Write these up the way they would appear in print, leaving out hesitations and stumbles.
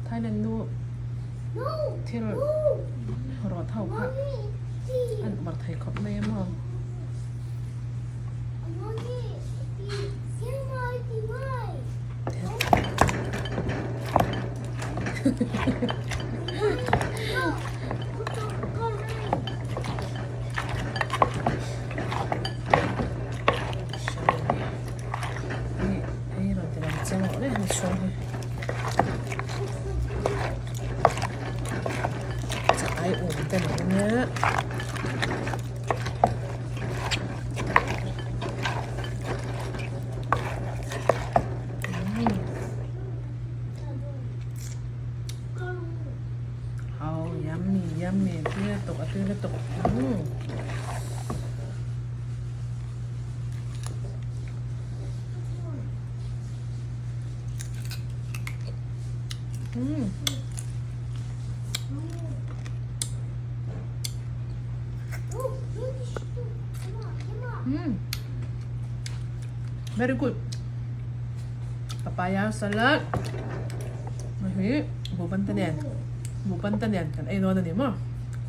Thailand nu thil ro thau kha an bar thai khop mai ma ai ro te lam chang le han chong ai ổn tên nó nhé yummy tiếp tục very good papaya salad hi bu ban tan yan kan ai don ani mo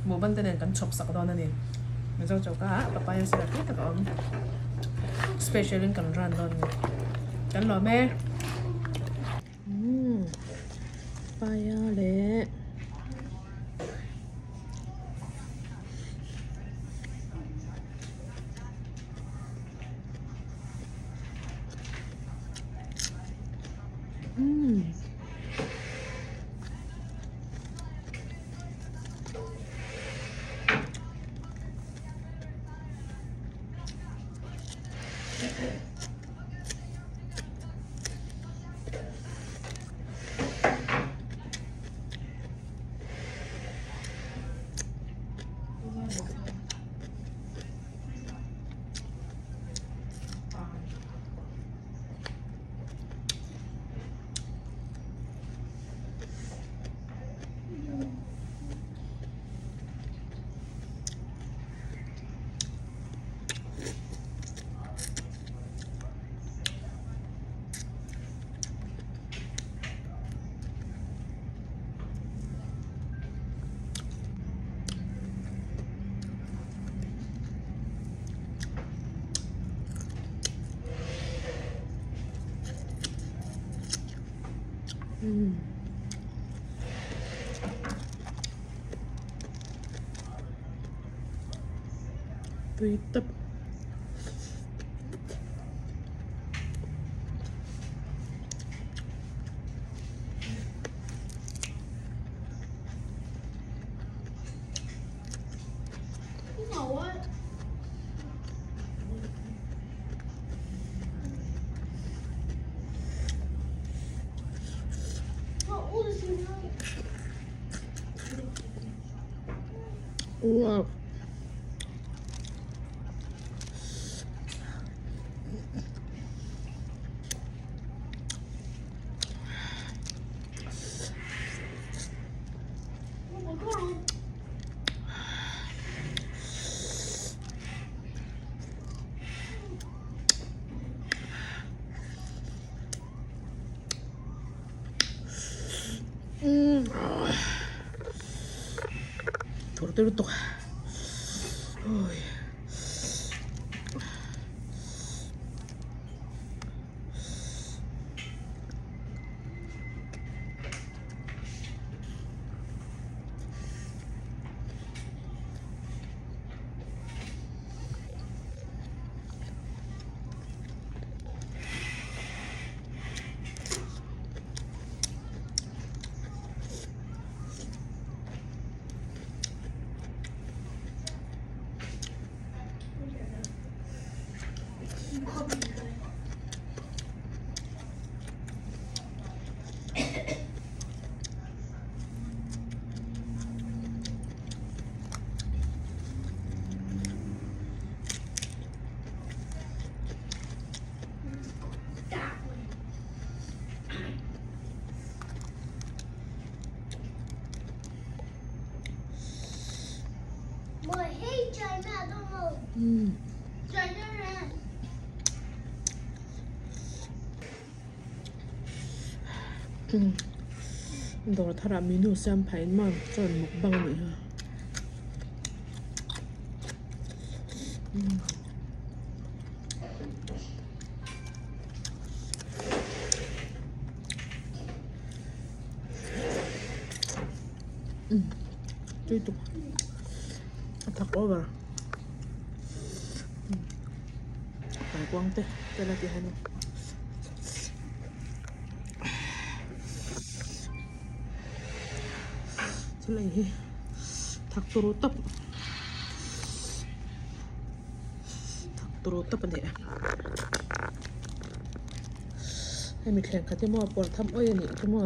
bu ban tan yan kan chop sak don ani me zo cho ka papaya salad ki ta om special kan ran don kan lo me papaya le tùy tập wow. Turuturutuk. Oh, yeah. 在这儿。너 타라 민우 샴파인만 전 먹방이 하. 또 닭 먹어라. 발광대 때라기 해놓. 슬레이 닭도로 떡. 닭도로 떡은 돼.ให้มีแข่งขันที่มอปวดทำอ้อยนี่ที่มอ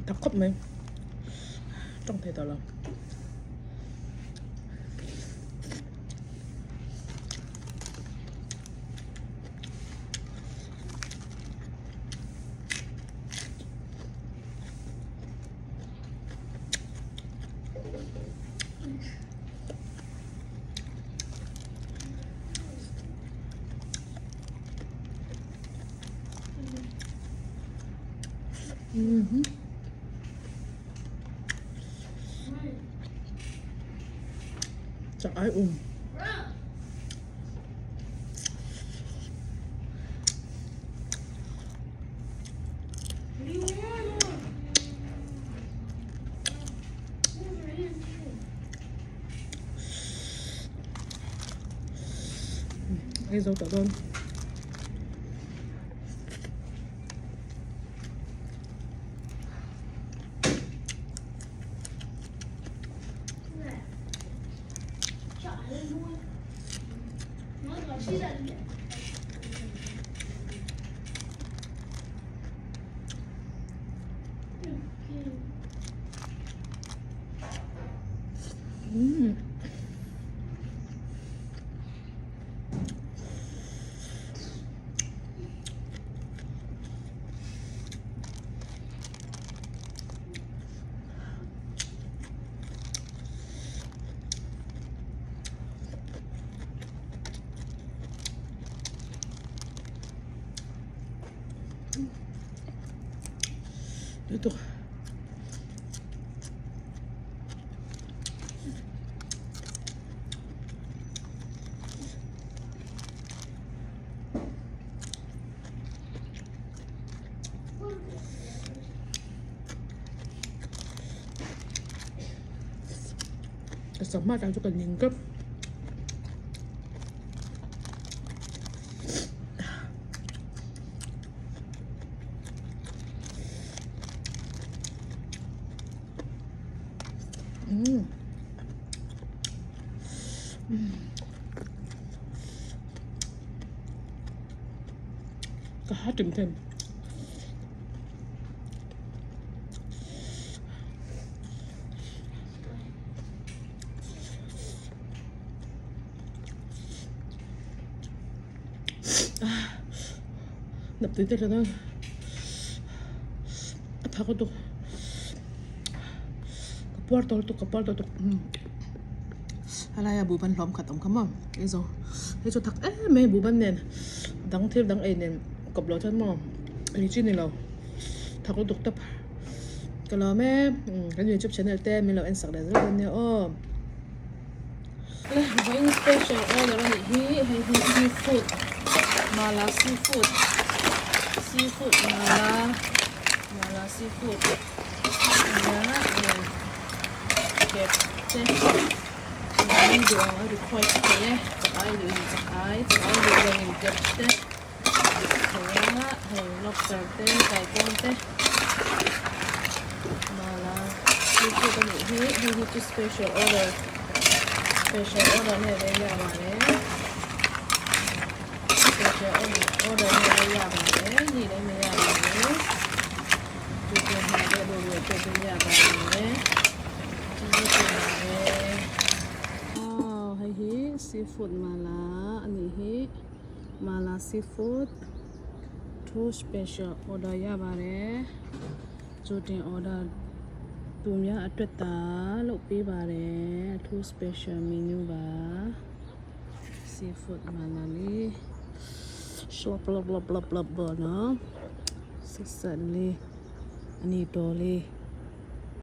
닭 컵ไหมต้องเทต่อเราจากไอ้อุ่มไอ้โซต่อต้นItu sama đang cho cần nhìn cấp cả hát tìm thêm nạp tới đây là đó 하고 또 kapal to alaya buban lom khatam khama ezo ezo thak me buban nen dang thil dang e nen koplo chan mo ri chi ni lo thak duk tap kala me kan youtube channel te mi lo en sak da zan ne o la going special order ni hi seafood mala seafood mala seafood ya get ini doang request ya Ay, tsaka yung gete. Kaya, hey, lobster te, kai kong te. Mala, dito kami, hindi to special order. Special order ne le yaပါတယ် special order ne le yaပါတယ်ညီလည်းမရပါဘူးဒီကနေ့လည်းလို့ပြပြရပါတယ်ဒီလိုပါပဲအော်ဟိ seafood มาละอันนี้ဟိมาละ seafood two special order ရပါတယ်ကြိုတင် order သူများအတွက်သာလုပ်ပေးပါတယ် two special menu ပါ seafood มาละလေး blah blah blah blah blah နော်ဆက်ဆက်လေးအနီတော်လေး